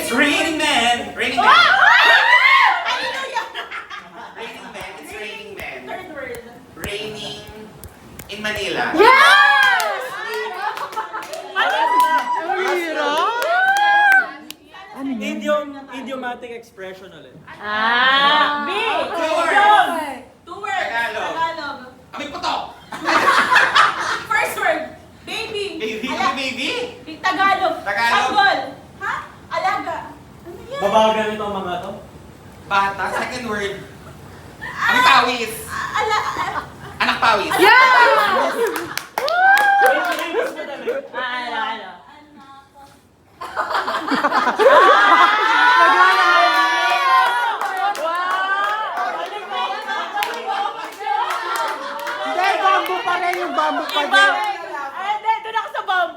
It's Raining Man! Raining Man! Hallelujah! Raining Man, it's Raining Man. Third word. Raining in Manila. Yes! Idiomatic expression ulit. Ah! B. Two words. Two words. Tagalog. Tagalog. Kami putok! First word. Baby. Baby, baby! Tagalog. Tagalog. Sanggol. Ha? Alaga. Ano yan? Babagal nito ang mga to? Bata, second word. Kami pawis. Ala. Anak pawis. Yes! Wait, mas madali.